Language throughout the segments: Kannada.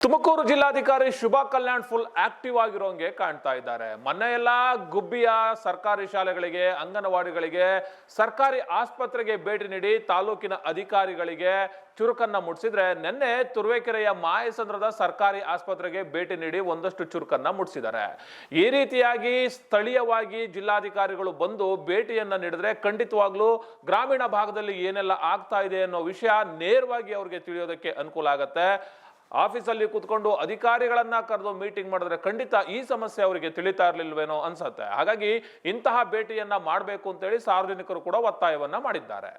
ತುಮಕೂರು ಜಿಲ್ಲಾಧಿಕಾರಿ ಶುಭಾ ಕಲ್ಯಾಣ್ ಫುಲ್ ಆಕ್ಟಿವ್ ಆಗಿರೋಂಗೆ ಕಾಣ್ತಾ ಇದ್ದಾರೆ. ಮೊನ್ನೆ ಎಲ್ಲ ಗುಬ್ಬಿಯ ಸರ್ಕಾರಿ ಶಾಲೆಗಳಿಗೆ, ಅಂಗನವಾಡಿಗಳಿಗೆ, ಸರ್ಕಾರಿ ಆಸ್ಪತ್ರೆಗೆ ಭೇಟಿ ನೀಡಿ ತಾಲೂಕಿನ ಅಧಿಕಾರಿಗಳಿಗೆ ಚುರುಕನ್ನ ಮುಟ್ಟಿಸಿದ್ರೆ, ನಿನ್ನೆ ತುರುವೇಕೆರೆಯ ಮಾಯಸಂದ್ರದ ಸರ್ಕಾರಿ ಆಸ್ಪತ್ರೆಗೆ ಭೇಟಿ ನೀಡಿ ಒಂದಷ್ಟು ಚುರುಕನ್ನ ಮುಟ್ಟಿಸಿದ್ದಾರೆ. ಈ ರೀತಿಯಾಗಿ ಸ್ಥಳೀಯವಾಗಿ ಜಿಲ್ಲಾಧಿಕಾರಿಗಳು ಬಂದು ಭೇಟಿಯನ್ನ ನೀಡಿದ್ರೆ ಖಂಡಿತವಾಗ್ಲೂ ಗ್ರಾಮೀಣ ಭಾಗದಲ್ಲಿ ಏನೆಲ್ಲ ಆಗ್ತಾ ಇದೆ ಅನ್ನೋ ವಿಷಯ ನೇರವಾಗಿ ಅವ್ರಿಗೆ ತಿಳಿಯೋದಕ್ಕೆ ಅನುಕೂಲ ಆಗತ್ತೆ. ಆಫೀಸಲ್ಲಿ ಕೂತ್ಕೊಂಡು ಅಧಿಕಾರಿಗಳನ್ನ ಕರೆದು ಮೀಟಿಂಗ್ ಮಾಡಿದ್ರೆ ಖಂಡಿತ ಈ ಸಮಸ್ಯೆ ಅವರಿಗೆ ತಿಳಿತಾ ಇರಲಿಲ್ವೇನೋ ಅನ್ಸುತ್ತೆ. ಹಾಗಾಗಿ ಇಂತಹ ಭೇಟಿಯನ್ನ ಮಾಡಬೇಕು ಅಂತ ಹೇಳಿ ಸಾರ್ವಜನಿಕರು ಕೂಡ ಒತ್ತಾಯವನ್ನ ಮಾಡಿದ್ದಾರೆ.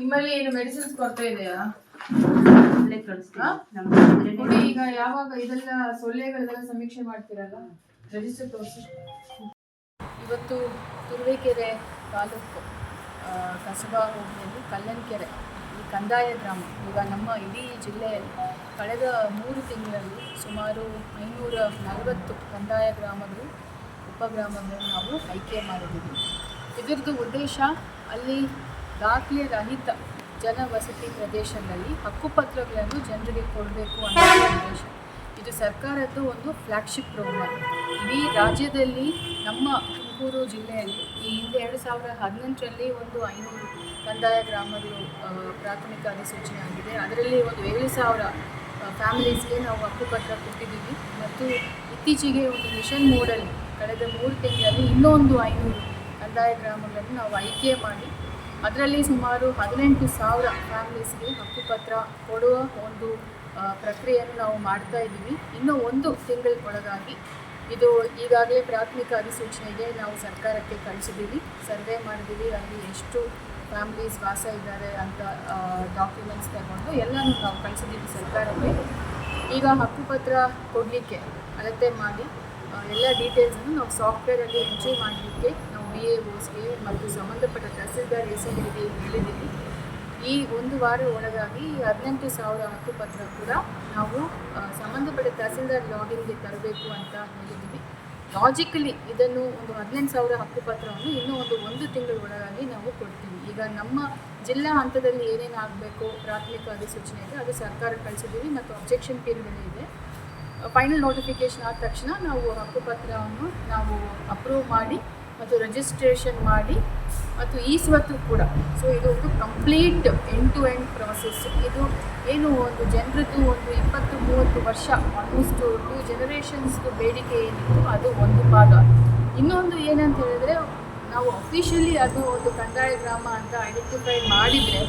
ನಿಮ್ಮಲ್ಲಿ ಏನು ಮೆಡಿಸಿನ್ಸ್ ಕೊರತೆ ಇದೆಯಾ? ಈಗ ಯಾವಾಗ ಇದೆಲ್ಲ ಸೊಳ್ಳೆಗಳೆಲ್ಲ ಸಮೀಕ್ಷೆ ಮಾಡ್ತೀರಲ್ಲ, ರಿಜಿಸ್ಟರ್ ತೋರಿಸಿ. ಇವತ್ತು ತುರುವೇಕೆರೆ ತಾಲೂಕು ಕಸಬಾ ಹೋಬಳಿಯಲ್ಲಿ ಕಲ್ಲನಕೆರೆ ಈ ಕಂದಾಯ ಗ್ರಾಮ, ಈಗ ನಮ್ಮ ಇಡೀ ಜಿಲ್ಲೆಯಲ್ಲಿ ಕಳೆದ 3 ತಿಂಗಳಲ್ಲಿ ಸುಮಾರು 540 ಕಂದಾಯ ಗ್ರಾಮಗಳು, ಉಪಗ್ರಾಮಗಳು ನಾವು ಆಯ್ಕೆ ಮಾಡಿದ್ದೀವಿ. ಇದರದ್ದು ಉದ್ದೇಶ ಅಲ್ಲಿ ದಾಖಲೆ ರಹಿತ ಜನವಸತಿ ಪ್ರದೇಶದಲ್ಲಿ ಹಕ್ಕುಪತ್ರಗಳನ್ನು ಜನರಿಗೆ ಕೊಡಬೇಕು ಅನ್ನೋ ಉದ್ದೇಶ. ಇದು ಸರ್ಕಾರದ್ದು ಒಂದು ಫ್ಲ್ಯಾಗ್ಶಿಪ್ ಪ್ರೋಗ್ರಾಮ್. ಇಡೀ ರಾಜ್ಯದಲ್ಲಿ ನಮ್ಮ ತುಮಕೂರು ಜಿಲ್ಲೆಯಲ್ಲಿ ಈ ಹಿಂದೆ 2018ರಲ್ಲಿ ಒಂದು 500 ಕಂದಾಯ ಗ್ರಾಮಗಳು ಪ್ರಾಥಮಿಕ ಅಧಿಸೂಚನೆ ಆಗಿದೆ. ಅದರಲ್ಲಿ ಒಂದು 7,000 ಫ್ಯಾಮಿಲೀಸ್ಗೆ ನಾವು ಹಕ್ಕುಪತ್ರ ಕೊಟ್ಟಿದ್ದೀವಿ. ಮತ್ತು ಇತ್ತೀಚೆಗೆ ಒಂದು ಮಿಷನ್ ಮೋಡಲ್ಲಿ ಕಳೆದ 3 ತಿಂಗಳಲ್ಲಿ ಇನ್ನೊಂದು 500 ಕಂದಾಯ ಗ್ರಾಮಗಳನ್ನು ನಾವು ಆಯ್ಕೆ ಮಾಡಿ ಅದರಲ್ಲಿ ಸುಮಾರು 18,000 ಫ್ಯಾಮಿಲೀಸ್ಗೆ ಹಕ್ಕುಪತ್ರ ಕೊಡುವ ಒಂದು ಪ್ರಕ್ರಿಯೆಯನ್ನು ನಾವು ಮಾಡ್ತಾ ಇದ್ದೀವಿ. ಇನ್ನೂ 1 ತಿಂಗಳೊಳಗಾಗಿ ಇದು ಈಗಾಗಲೇ ಪ್ರಾಥಮಿಕ ಅಧಿಸೂಚನೆಗೆ ನಾವು ಸರ್ಕಾರಕ್ಕೆ ಕಳಿಸಿದ್ದೀವಿ, ಸರ್ವೆ ಮಾಡಿದ್ದೀವಿ. ಅಲ್ಲಿ ಎಷ್ಟು ಫ್ಯಾಮಿಲೀಸ್ ವಾಸ ಇದ್ದಾರೆ ಅಂತ ಡಾಕ್ಯುಮೆಂಟ್ಸ್ ತಗೊಂಡು ಎಲ್ಲನೂ ನಾವು ಕಳಿಸಿದ್ದೀವಿ ಸರ್ಕಾರಕ್ಕೆ. ಈಗ ಹಕ್ಕುಪತ್ರ ಕೊಡಲಿಕ್ಕೆ ಅಳತೆ ಮಾಡಿ ಎಲ್ಲ ಡೀಟೇಲ್ಸನ್ನು ನಾವು ಸಾಫ್ಟ್ವೇರಲ್ಲಿ ಎಂಟ್ರಿ ಮಾಡಲಿಕ್ಕೆ ನಾವು VAOಸ್ಗೆ ಮತ್ತು ಸಂಬಂಧಪಟ್ಟ ತಹಸೀಲ್ದಾರ್ ACಗಳಿಗೆ ಹೇಳಿದ್ದೀವಿ. ಈ 1 ವಾರ ಒಳಗಾಗಿ 18,000 ಹಕ್ಕುಪತ್ರ ಕೂಡ ನಾವು ಸಂಬಂಧಪಟ್ಟ ತಹಸೀಲ್ದಾರ್ ಲಾಗಿನ್ಗೆ ತರಬೇಕು ಅಂತ ಹೇಳಿದ್ದೀವಿ. ಲಾಜಿಕಲಿ ಇದನ್ನು ಒಂದು 18,000 ಹಕ್ಕುಪತ್ರವನ್ನು ಇನ್ನೂ ಒಂದು ತಿಂಗಳ ಒಳಗಾಗಿ ನಾವು ಕೊಡ್ತೀವಿ. ಈಗ ನಮ್ಮ ಜಿಲ್ಲಾ ಹಂತದಲ್ಲಿ ಏನೇನು ಆಗಬೇಕು ಪ್ರಾಥಮಿಕ ಅಧಿಸೂಚನೆ ಇದೆ ಅದು ಸರ್ಕಾರ ಕಳಿಸಿದ್ದೀವಿ ಮತ್ತು ಅಬ್ಜೆಕ್ಷನ್ ಪೀರಿಯಡ್ ಇದೆ. ಫೈನಲ್ ನೋಟಿಫಿಕೇಷನ್ ಆದ ತಕ್ಷಣ ನಾವು ಹಕ್ಕುಪತ್ರವನ್ನು ನಾವು ಅಪ್ರೂವ್ ಮಾಡಿ ಮತ್ತು ರಿಜಿಸ್ಟ್ರೇಷನ್ ಮಾಡಿ ಮತ್ತು ಈಸ್ವತ್ತು ಕೂಡ. ಸೊ ಇದು ಒಂದು complete end to end process. ಇದು ಏನು ಒಂದು ಜನರದ್ದು ಒಂದು 20-30 ವರ್ಷ ಆಲ್ಮೋಸ್ಟ್ 2 ಜನರೇಷನ್ಸ್ದು ಬೇಡಿಕೆ ಏನಿತ್ತು ಅದು ಒಂದು ಭಾಗ. ಇನ್ನೊಂದು ಏನಂತ ಹೇಳಿದ್ರೆ, ನಾವು ಅಫಿಷಿಯಲಿ ಅದು ಒಂದು ಕಂದಾಯ ಗ್ರಾಮ ಅಂತ ಐಡೆಂಟಿಫೈ ಮಾಡಿದರೆ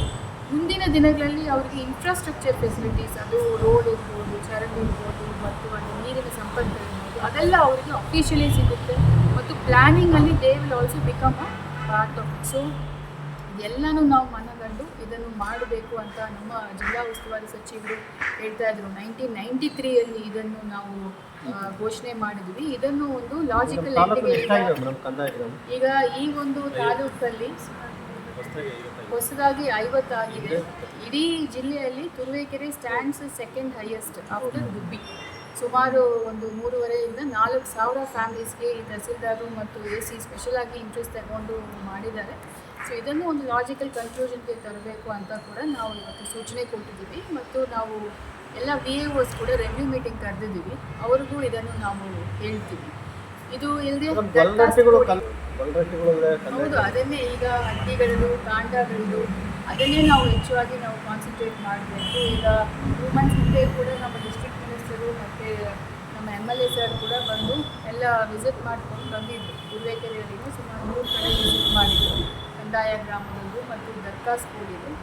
ಮುಂದಿನ ದಿನಗಳಲ್ಲಿ ಅವರಿಗೆ ಇನ್ಫ್ರಾಸ್ಟ್ರಕ್ಚರ್ ಫೆಸಿಲಿಟೀಸ್, ಅದು ರೋಡ್ ಇರ್ಬೋದು, ಚರಂಡಿ ಇರ್ಬೋದು ಮತ್ತು ಅದು ನೀರಿನ ಸಂಪರ್ಕ ಇರ್ಬೋದು, ಅದೆಲ್ಲ ಅವರಿಗೆ ಅಫಿಷಿಯಲಿ ಸಿಗುತ್ತೆ. ಮತ್ತು ಪ್ಲ್ಯಾನಿಂಗಲ್ಲಿ they will also become a part of it. So ಎಲ್ಲನೂ ನಾವು ಮನಗಂಡು ಇದನ್ನು ಮಾಡಬೇಕು ಅಂತ ನಮ್ಮ ಜಿಲ್ಲಾ ಉಸ್ತುವಾರಿ ಸಚಿವರು ಹೇಳ್ತಾ ಇದ್ರು. 1993ಯಲ್ಲಿ ಇದನ್ನು ನಾವು ಘೋಷಣೆ ಮಾಡಿದ್ವಿ. ಇದನ್ನು ಒಂದು ಲಾಜಿಕಲ್ ಈಗ ಈ ಒಂದು ತಾಲೂಕಲ್ಲಿ ಹೊಸದಾಗಿ 50 ಆಗಿದೆ. ಇಡೀ ಜಿಲ್ಲೆಯಲ್ಲಿ Turuvekere stands second highest after Gubbi. ಸುಮಾರು ಒಂದು 3,500 ಇಂದ 4,000 ಫ್ಯಾಮಿಲೀಸ್ಗೆ ಈ ತಹಸೀಲ್ದಾರು ಮತ್ತು AC ಸ್ಪೆಷಲಾಗಿ ಇಂಟ್ರೆಸ್ಟ್ ತಗೊಂಡು ಮಾಡಿದ್ದಾರೆ. ಸೊ ಇದನ್ನು ಒಂದು ಲಾಜಿಕಲ್ ಕನ್ಕ್ಲೂಷನ್ಗೆ ತರಬೇಕು ಅಂತ ಕೂಡ ನಾವು ಇವತ್ತು ಸೂಚನೆ ಕೊಟ್ಟಿದ್ದೀವಿ. ಮತ್ತು ನಾವು ಎಲ್ಲ VAOs ಕೂಡ ರೆವ್ಯೂ ಮೀಟಿಂಗ್ ಕರೆದಿದ್ದೀವಿ, ಅವ್ರಿಗೂ ಇದನ್ನು ನಾವು ಹೇಳ್ತೀವಿ. ಇದು ಇಲ್ಲದೆ ಹೌದು, ಅದನ್ನೇ ಈಗ ಹಟ್ಟಿಗಳದು ಕಾಂಡಗಳದು ಅದನ್ನೇ ನಾವು ಹೆಚ್ಚಾಗಿ ನಾವು ಕಾನ್ಸಂಟ್ರೇಟ್ ಮಾಡಬೇಕು. ಈಗ 2 ಮಂತ್ಸ್ ಹಿಂದೆ ಕೂಡ ನಮ್ಮ ಡಿಸ್ಟ್ರಿಕ್ಟ್ ಮಿನಿಸ್ಟರು ಮತ್ತು ನಮ್ಮ MLA ಸರ್ ಕೂಡ ಬಂದು ಎಲ್ಲ ವಿಸಿಟ್ ಮಾಡ್ಕೊಂಡು ಬಂದಿದ್ದರು. ತುರುವೇಕೆರೆಯಲ್ಲಿ ಸುಮಾರು 3 ಕಡೆ ವಿಸಿಟ್ ಮಾಡಿದ್ರು, ಕಂದಾಯ ಗ್ರಾಮಗಳು ಮತ್ತು ದರ್ಖಾಸ್ ಕೋಡಿಗಳು.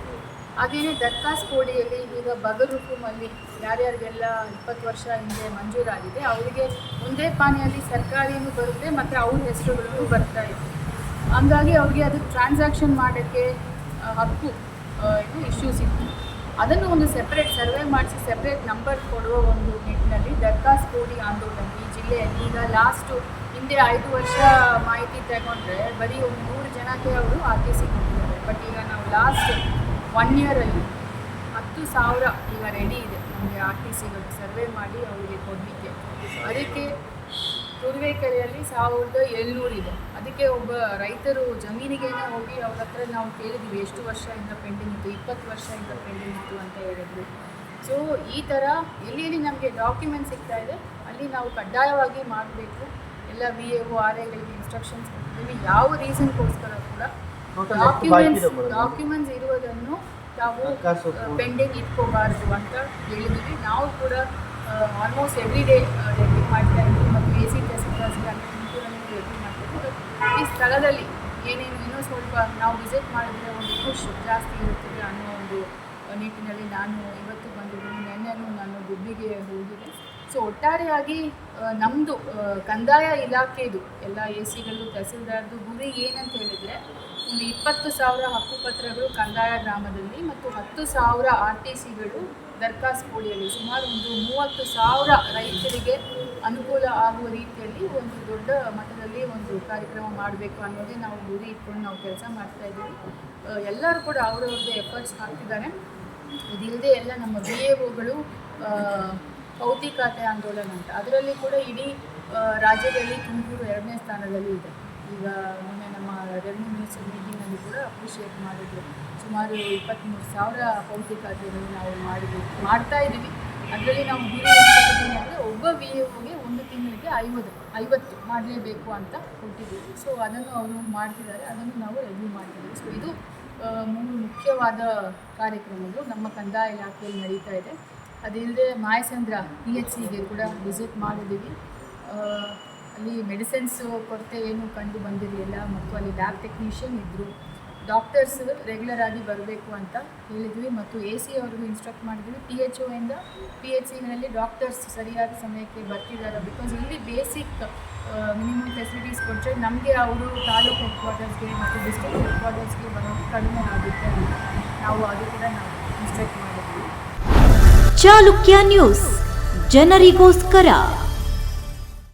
ಹಾಗೆಯೇ ದರ್ಖಾಸ್ ಕೋಡಿಯಲ್ಲಿ ಈಗ ಬಗರುಕುಮಲ್ಲಿ ಯಾರ್ಯಾರಿಗೆಲ್ಲ 20 ವರ್ಷ ಹಿಂದೆ ಮಂಜೂರಾಗಿದೆ ಅವರಿಗೆ ಒಂದೇ ಪಾನಿಯಲ್ಲಿ ಸರ್ಕಾರಿನೂ ಬರುತ್ತೆ ಮತ್ತು ಅವ್ರ ಹೆಸರುಗಳು ಬರ್ತಾ ಇದೆ. ಹಂಗಾಗಿ ಅವ್ರಿಗೆ ಅದು ಟ್ರಾನ್ಸಾಕ್ಷನ್ ಮಾಡೋಕ್ಕೆ ಹಕ್ಕು ಇದು ಇಶ್ಯೂಸ್ ಇತ್ತು. ಅದನ್ನು ಒಂದು ಸೆಪ್ರೇಟ್ ಸರ್ವೆ ಮಾಡಿಸಿ ಸೆಪ್ರೇಟ್ ನಂಬರ್ ಕೊಡುವ ಒಂದು ನಿಟ್ಟಿನಲ್ಲಿ ದರ್ಖಾಸ್ ಕೋಡಿ ಆಂದೋಲನ ಈ ಜಿಲ್ಲೆಯಲ್ಲಿ ಈಗ ಲಾಸ್ಟು ಹಿಂದೆ 5 ವರ್ಷ ಮಾಹಿತಿ ತಗೊಂಡ್ರೆ ಬರೀ ಒಂದು 100 ಜನಕ್ಕೆ ಅವರು RTC ಕೊಟ್ಟಿದ್ದಾರೆ. ಬಟ್ ಈಗ ನಾವು ಲಾಸ್ಟ್ 1 ಇಯರಲ್ಲಿ 10,000 ಈಗ ರೆಡಿ ಇದೆ ನಮಗೆ RTCಗಳು ಸರ್ವೆ ಮಾಡಿ ಅವರಿಗೆ ಕೊಡಲಿಕ್ಕೆ. ಅದಕ್ಕೆ ತುರುವೇಕೆರೆಯಲ್ಲಿ 1700 ಇದೆ. ಅದಕ್ಕೆ ಒಬ್ಬ ರೈತರು ಜಮೀನಿಗೇನೆ ಹೋಗಿ ಅವ್ರ ಹತ್ರ ನಾವು ಕೇಳಿದ್ವಿ ಎಷ್ಟು ವರ್ಷದಿಂದ ಪೆಂಡಿಂಗ್ ಇತ್ತು, 20 ವರ್ಷದಿಂದ ಪೆಂಡಿಂಗ್ ಇತ್ತು ಅಂತ ಹೇಳಿದ್ರು. ಸೊ ಈ ಥರ ಎಲ್ಲಿ ನಮಗೆ ಡಾಕ್ಯುಮೆಂಟ್ ಸಿಗ್ತಾ ಇದೆ ಅಲ್ಲಿ ನಾವು ಕಡ್ಡಾಯವಾಗಿ ಮಾಡಬೇಕು. ಎಲ್ಲ VAO RAಗಳಿಗೆ ಇನ್ಸ್ಟ್ರಕ್ಷನ್ಸ್ ಕೊಟ್ಟಿದ್ದೀವಿ. ಯಾವ ರೀಸನ್ಗೋಸ್ಕರ ಕೂಡ ಡಾಕ್ಯುಮೆಂಟ್ಸ್ ಇರುವುದನ್ನು ನಾವು ಪೆಂಡಿಂಗ್ ಇಟ್ಕೋಬಾರ್ದು ಅಂತ ಹೇಳಿದ್ವಿ. ನಾವು ಕೂಡ ಆಲ್ಮೋಸ್ಟ್ ಎವ್ರಿ ಡೇ ರೆಡಿ ಮಾಡ್ತಾ ಇದ್ವಿ ಮತ್ತು AC ತಹಸೀಲ್ದಾರ್ಸ್ಗೆ ಅಲ್ಲಿ ತುಮಕೂರಲ್ಲಿ ರೆಡಿ ಮಾಡ್ತಾ ಇದ್ವಿ. ಈ ಸ್ಥಳದಲ್ಲಿ ಏನೇನು ಇನ್ನೂ ಸ್ವಲ್ಪ ನಾವು ವಿಸಿಟ್ ಮಾಡಿದ್ರೆ ಒಂದು ಖುಷಿ ಜಾಸ್ತಿ ಇರುತ್ತದೆ ಅನ್ನೋ ಒಂದು ನಿಟ್ಟಿನಲ್ಲಿ ನಾನು ಇವತ್ತು ಬಂದಿದ್ದೀನಿ. ನೆನ್ನೆನೂ ನಾನು ಗುಬ್ಬಿಗೆ ಹೋಗಿದ್ದೆ. ಸೊ ಒಟ್ಟಾರೆಯಾಗಿ ನಮ್ಮದು ಕಂದಾಯ ಇಲಾಖೆದು ಎಲ್ಲ ACಗಳು ತಹಸೀಲ್ದಾರ್ದು ಗುರಿ ಏನಂತ ಹೇಳಿದರೆ ಒಂದು 20,000 ಹಕ್ಕುಪತ್ರಗಳು ಕಂದಾಯ ಗ್ರಾಮದಲ್ಲಿ ಮತ್ತು 10,000 RTCಗಳು ದರ್ಖಾಸ್ತು ಕೋಳಿಯಲ್ಲಿ ಸುಮಾರು ಒಂದು 30,000 ರೈತರಿಗೆ ಅನುಕೂಲ ಆಗುವ ರೀತಿಯಲ್ಲಿ ಒಂದು ದೊಡ್ಡ ಮಟ್ಟದಲ್ಲಿ ಒಂದು ಕಾರ್ಯಕ್ರಮ ಮಾಡಬೇಕು ಅನ್ನೋದೇ ನಾವು ಗುರಿ ಇಟ್ಕೊಂಡು ನಾವು ಕೆಲಸ ಮಾಡ್ತಾಯಿದ್ದೀವಿ. ಎಲ್ಲರೂ ಕೂಡ ಅವರವ್ರದ್ದೇ ಎಫರ್ಟ್ಸ್ ಹಾಕ್ತಿದ್ದಾರೆ. ಇದಿಲ್ಲದೆ ಎಲ್ಲ ನಮ್ಮ VAOಗಳು ಪೌತಿ ಖಾತೆ ಆಂದೋಲನ ಅಂತ ಅದರಲ್ಲಿ ಕೂಡ ಇಡೀ ರಾಜ್ಯದಲ್ಲಿ ತುಮಕೂರು 2ನೇ ಸ್ಥಾನದಲ್ಲಿ ಇದೆ. ಈಗ ಮೊನ್ನೆ ನಮ್ಮ ರೆವೆನ್ಯೂ ಮಿನಿಸ್ಟರ್ ಮೀಟಿಂಗಲ್ಲಿ ಕೂಡ ಅಪ್ರಿಷಿಯೇಟ್ ಮಾಡಿದ್ರು. ಸುಮಾರು 23,000 ಪೌತಿ ಖಾತೆಗಳು ನಾವು ಮಾಡ್ತಾ ಇದ್ದೀವಿ. ಅದರಲ್ಲಿ ನಾವು ಗುರಿ ಏನಿದ್ದೀವಿ ಅಂದರೆ ಒಬ್ಬ VAOಗೆ ಒಂದು ತಿಂಗಳಿಗೆ 50 ಮಾಡಲೇಬೇಕು ಅಂತ ಕೊಟ್ಟಿದ್ದೀವಿ. ಸೊ ಅದನ್ನು ಅವರು ಮಾಡ್ತಿದ್ದಾರೆ, ಅದನ್ನು ನಾವು ರೆವ್ಯೂ ಮಾಡ್ತಿದ್ದೀವಿ. ಸೊ ಇದು 3 ಮುಖ್ಯವಾದ ಕಾರ್ಯಕ್ರಮಗಳು ನಮ್ಮ ಕಂದಾಯ ಇಲಾಖೆಯಲ್ಲಿ ನಡೀತಾ ಇದೆ. ಅದಿಲ್ಲದೆ ಮಾಯಸಂದ್ರ PHCಗೆ ಕೂಡ ವಿಸಿಟ್ ಮಾಡಿದ್ದೀವಿ. ಅಲ್ಲಿ ಮೆಡಿಸಿನ್ಸ್ ಕೊರತೆ ಏನು ಕಂಡು ಬಂದಿರಲಿಲ್ಲ ಮತ್ತು ಅಲ್ಲಿ ಲ್ಯಾಬ್ ಟೆಕ್ನಿಷಿಯನ್ ಇದ್ದರು. ಡಾಕ್ಟರ್ಸ್ ರೆಗ್ಯುಲರ್ ಆಗಿ ಬರಬೇಕು ಅಂತ ಹೇಳಿದ್ವಿ ಮತ್ತು AC ಅವ್ರಿಗೂ ಇನ್ಸ್ಟ್ರಕ್ಟ್ ಮಾಡಿದ್ವಿ. THOಯಿಂದ PHCಗಳಲ್ಲಿ ಡಾಕ್ಟರ್ಸ್ ಸರಿಯಾದ ಸಮಯಕ್ಕೆ ಬರ್ತಿದ್ದಾರೆ. ಬಿಕಾಸ್ ಇಲ್ಲಿ ಬೇಸಿಕ್ ಮಿನಿಮಮ್ ಫೆಸಿಲಿಟೀಸ್ ಕೊಟ್ಟರೆ ನಮಗೆ ಅವರು ತಾಲೂಕು ಹೆಡ್ ಕ್ವಾರ್ಟರ್ಸ್ಗೆ ಮತ್ತು ಡಿಸ್ಟ್ರಿಕ್ಟ್ ಹೆಡ್ ಕ್ವಾರ್ಟರ್ಸ್ಗೆ ಬರೋದು ಕಡಿಮೆ ಆಗುತ್ತೆ ಅಂತ ನಾವು ಅದು ಕೂಡ ನಾವು ಇನ್ಸ್ಟ್ರಕ್ಟ್ ಮಾಡಿದ್ವಿ. ಚಾಲುಕ್ಯ ನ್ಯೂಸ್ ಜನರಿಗೋಸ್ಕರ.